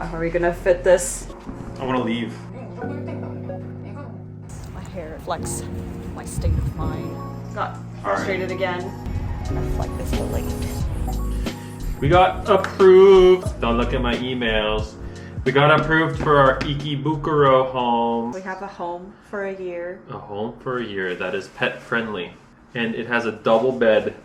How are we gonna fit this? I want to leave. My hair reflects my state of mind. Got frustrated again. My flight is delayed. We got approved. Don't look at my emails. We got approved for our Ikebukuro home. We have a home for a year. A home for a year that is pet friendly. And it has a double bed,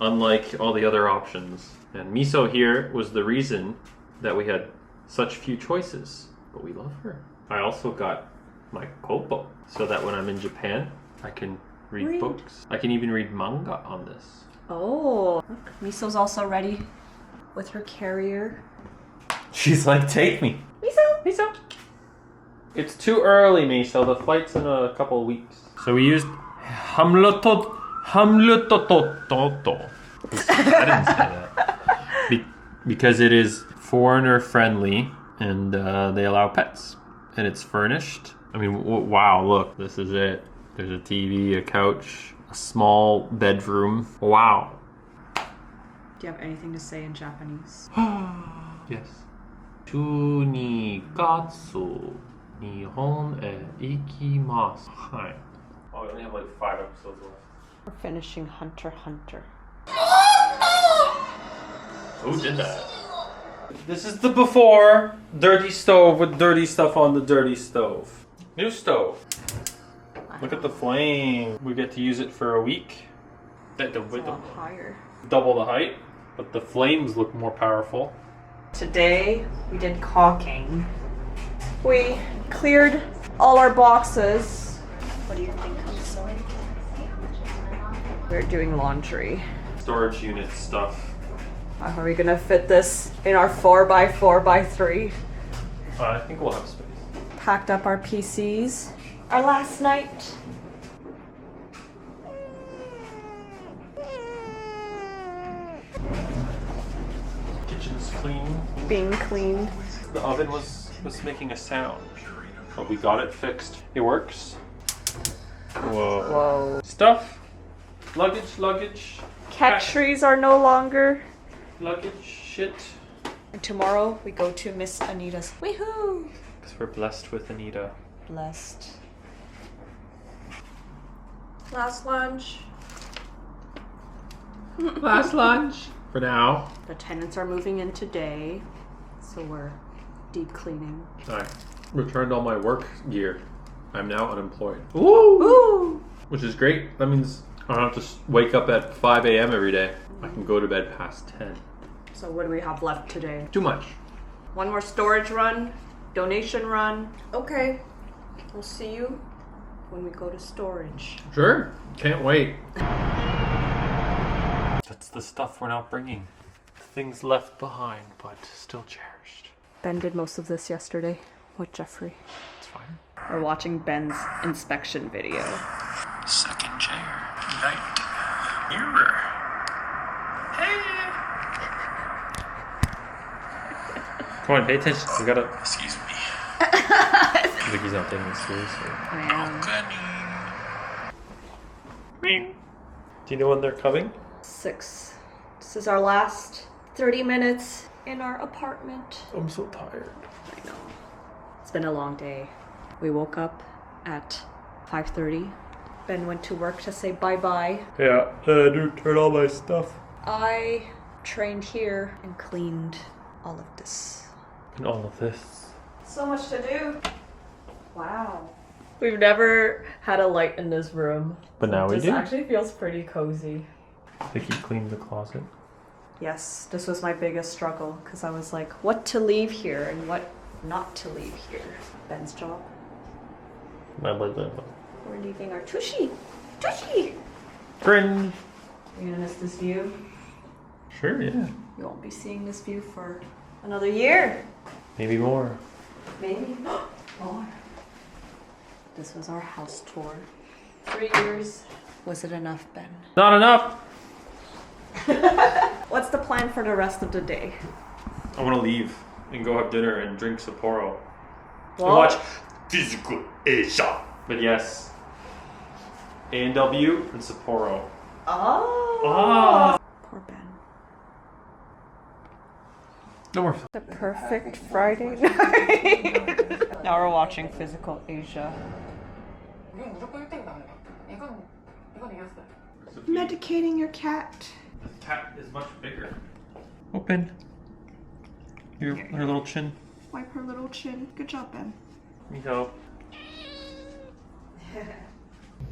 unlike all the other options. And Miso here was the reason that we had such few choices. But we love her. I also got my kopo, so that when I'm in Japan, I can read books. I can even read manga on this. Oh, look, Miso's also ready with her carrier. She's like, take me. Miso! Miso! It's too early, Miso. The flight's in a couple of weeks. So we used Hamlutototo. I didn't say that. Because it is foreigner friendly and they allow pets. And it's furnished. I mean, wow, look. This is it. There's a TV, a couch, a small bedroom. Wow. Do you have anything to say in Japanese? Yes. 中に月 Nihon e ikimasu. Hi. Oh, we only have like 5 episodes left. We're finishing Hunter x Hunter. Who did that? This is the before. Dirty stove with dirty stuff on the dirty stove. New stove. Look at the flame. We get to use it for a week. It's a lot higher. Double the height, but the flames look more powerful. Today, we did caulking. We cleared all our boxes. What do you think, Miso? We're doing laundry. Storage unit stuff. How are we gonna fit this in our 4x4x3? I think we'll have space. Packed up our PCs. Our last night. Kitchen's clean. Being cleaned. The oven was making a sound, but we got it fixed. It works. Whoa. Whoa. Stuff. Luggage. Cat trees are no longer. Luggage. Shit. And tomorrow we go to Miss Anita's. Woohoo! Because we're blessed with Anita. Blessed. Last lunch. Last lunch. For now. The tenants are moving in today, so we're deep cleaning. I returned all my work gear. I'm now unemployed. Woo! Woo! Which is great. That means I don't have to wake up at 5 a.m. every day. I can go to bed past 10. So what do we have left today? Too much. One more storage run, donation run. Okay, we'll see you when we go to storage. Sure. Can't wait. That's the stuff we're not bringing. Things left behind, but still cherished. Ben did most of this yesterday with Jeffrey. It's fine. We're watching Ben's inspection video. Second chair. Night. Mirror. Hey. Come on, pay attention. We gotta. Excuse me. I think he's not taking this seriously. I am. Do you know when they're coming? 6. This is our last 30 minutes in our apartment. I'm so tired. I know. It's been a long day. We woke up at 5:30. Ben went to work to say bye-bye. Yeah, I do turn all my stuff. I trained here and cleaned all of this. And all of this. So much to do. Wow. We've never had a light in this room. But now we do. This actually feels pretty cozy. They keep cleaning the closet. Yes, this was my biggest struggle because I was like, what to leave here and what not to leave here. Ben's job. We're leaving our tushy. Tushy! Cringe. Are you gonna miss this view? Sure, yeah. You won't be seeing this view for another year. Maybe more. Maybe more. This was our house tour. 3 years. Was it enough, Ben? Not enough. What's the plan for the rest of the day? I want to leave and go have dinner and drink Sapporo. Well, And watch Physical Asia. But yes, A&W and Sapporo. Oh. Ah. Poor Ben. No more. The perfect Friday night. Now we're watching Physical Asia. Medicating your cat. The cat is much bigger. Open. Her little chin. Wipe her little chin. Good job, Ben. Miso.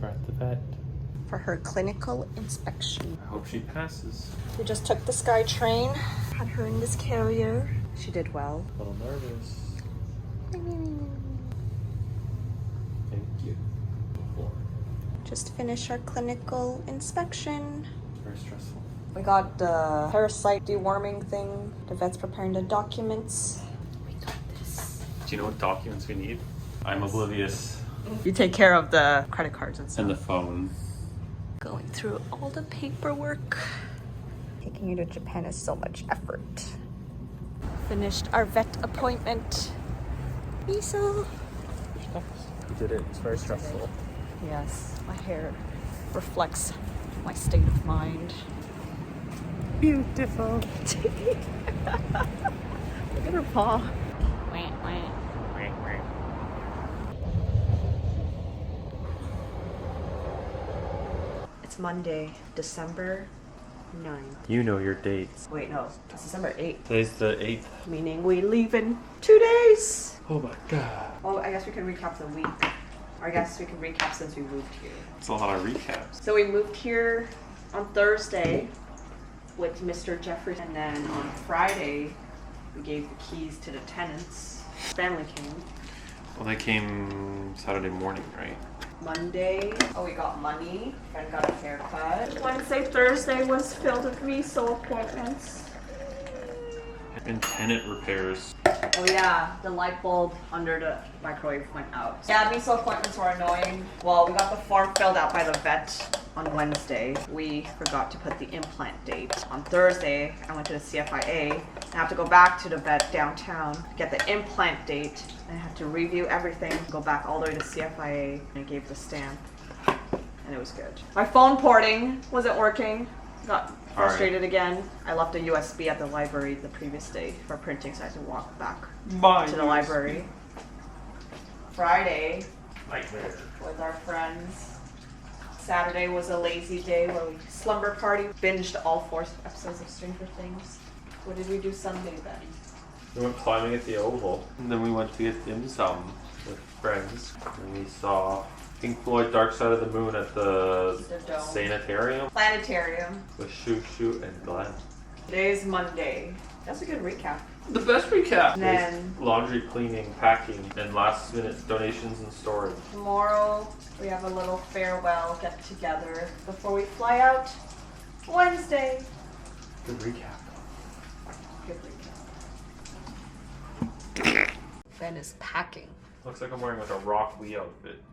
We're at the vet. For her clinical inspection. I hope she passes. We just took the SkyTrain. Had her in this carrier. She did well. A little nervous. Thank you. Just finished our clinical inspection. Very stressful. We got the parasite deworming thing. The vet's preparing the documents. We got this. Do you know what documents we need? I'm oblivious. You take care of the credit cards and stuff. And the phone. Going through all the paperwork. Taking you to Japan is so much effort. Finished our vet appointment. Miso. You did it. It's very stressful. Yes, my hair reflects my state of mind. Beautiful. Look at her paw. It's Monday, December 9th. You know your dates. Wait, no, it's December 8th. Today's the 8th. Meaning we leave in 2 days. Oh my god. Oh, I guess we can recap the week. Or I guess we can recap since we moved here. It's a lot of recaps. So we moved here on Thursday with Mr. Jeffrey, and then on Friday we gave the keys to the tenants. Family came. Well, they came Saturday morning, right? Monday, we got money and got a haircut. Wednesday, Thursday was filled with Miso appointments. And tenant repairs. Oh yeah, the light bulb under the microwave went out. Yeah, Miso appointments were annoying. Well, we got the form filled out by the vet on Wednesday. We forgot to put the implant date. On Thursday, I went to the CFIA. I have to go back to the vet downtown to get the implant date. I have to review everything, go back all the way to CFIA, and I gave the stamp. And it was good. My phone porting wasn't working. Got frustrated again. I left a USB at the library the previous day for printing, so I had to walk back to the library. Friday with our friends. Saturday was a lazy day where we slumber party, binged all 4 episodes of Stranger Things. What did we do Sunday then? We went climbing at the Oval. And then we went to get dim sum with friends. And we saw Pink Floyd Dark Side of the Moon at the dome. Sanitarium. Planetarium. With Shoo and Glenn. Today's Monday. That's a good recap. The best recap! And then laundry, cleaning, packing, and last minute donations and storage. Tomorrow we have a little farewell get together before we fly out Wednesday. Good recap. Good recap. Ben is packing. Looks like I'm wearing like a Rock Lee outfit.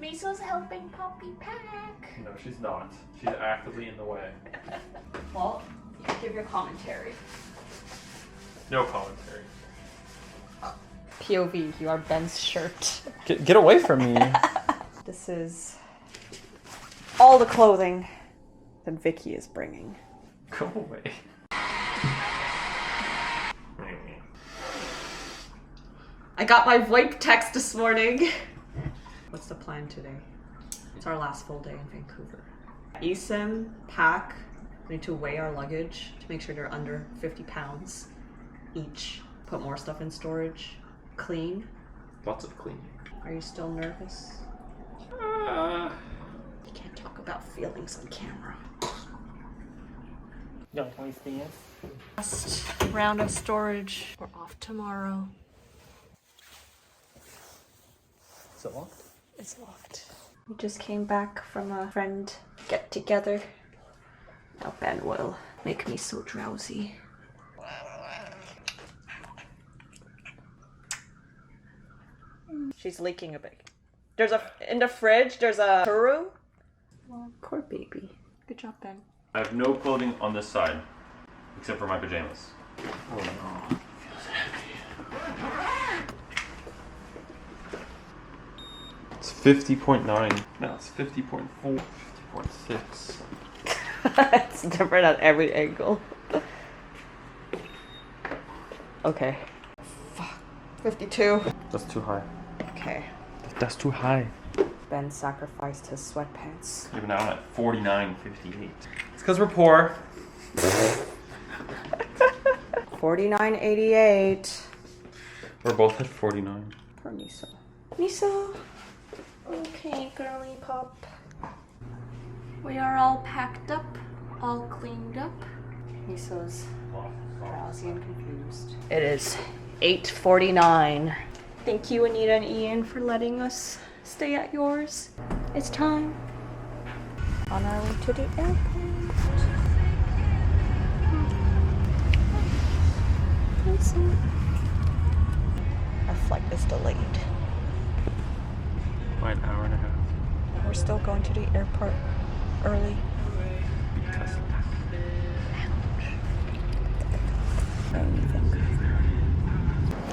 Miso's helping Poppy pack. No, she's not. She's actively in the way. Well, you can give your commentary. No commentary. POV, you are Ben's shirt. Get away from me. This is all the clothing that Vicky is bringing. Go away. I got my VoIP text this morning. What's the plan today? It's our last full day in Vancouver. eSIM, pack. We need to weigh our luggage to make sure they're under 50 pounds each. Put more stuff in storage. Clean. Lots of cleaning. Are you still nervous? You can't talk about feelings on camera. Last round of storage. We're off tomorrow. Is it locked? It's locked. We just came back from a friend get together. Now Ben will make me so drowsy. She's leaking a bit. In the fridge, there's a churro. Well, poor baby. Good job, Ben. I have no clothing on this side, except for my pajamas. Oh no. Feels heavy. It's 50.9. No, it's 50.4. 50.6. It's different at every angle. Okay. Fuck. 52. That's too high. Okay. That's too high. Ben sacrificed his sweatpants. Even now I'm at 49.58. It's because we're poor. 49.88. We're both at 49. Poor Miso. Miso. Okay, girly pop. We are all packed up, all cleaned up. Miso's drowsy and confused. It is 8:49. Thank you, Anita and Ian, for letting us stay at yours. It's time. On our way to the airport. Our flight is delayed. By an hour and a half. We're still going to the airport early. Because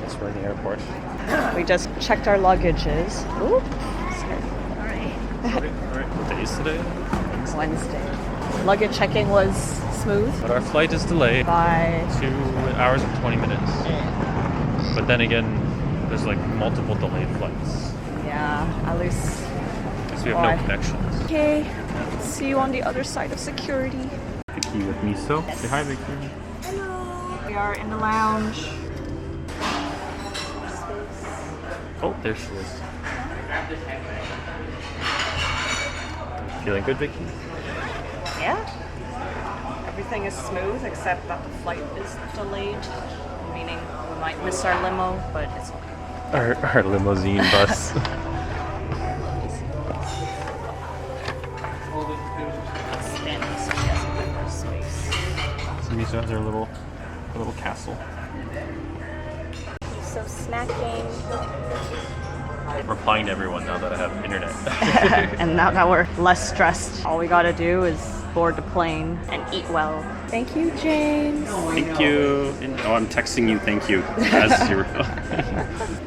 it's we're in the airport. We just checked our luggages. Ooh, sorry. Alright, what day is today? Wednesday. Luggage checking was smooth. But our flight is delayed By 2 hours and 20 minutes. But then again, there's like multiple delayed flights. yeah, at least. Because we have Why? no connections. Okay, see you on the other side of security. Vicky with Miso. Yes. Say hi, Vicky. Hello. We are in the lounge. Oh, there she is. Feeling good, Vicky? Yeah. Everything is smooth except that the flight is delayed, meaning we might miss our limo, but it's okay. Our limousine bus. Standing so she has a bit more space. So Miso has her little castle. So snacking. Replying to everyone now that I have internet. And now that we're less stressed, all we gotta do is board the plane and eat well. Thank you, James. Thank you. Oh, I'm texting you thank you as you were.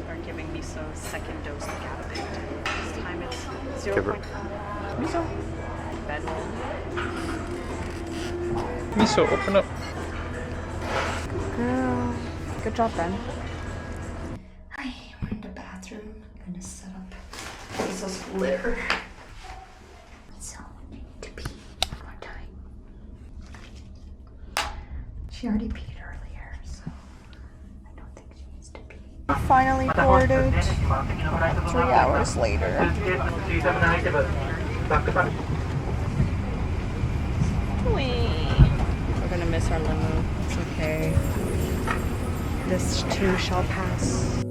We're giving Miso second dose of Gabapentin. This time it's 0.5. Miso. Bed. Miso, open up. Girl. Good job, Ben. Hi, we're in the bathroom. I'm gonna set up Miso's litter. so to pee one more time. She already peed earlier, so I don't think she needs to pee. Finally boarded 3 hours later. We're gonna miss our limo. It's okay. This too shall pass.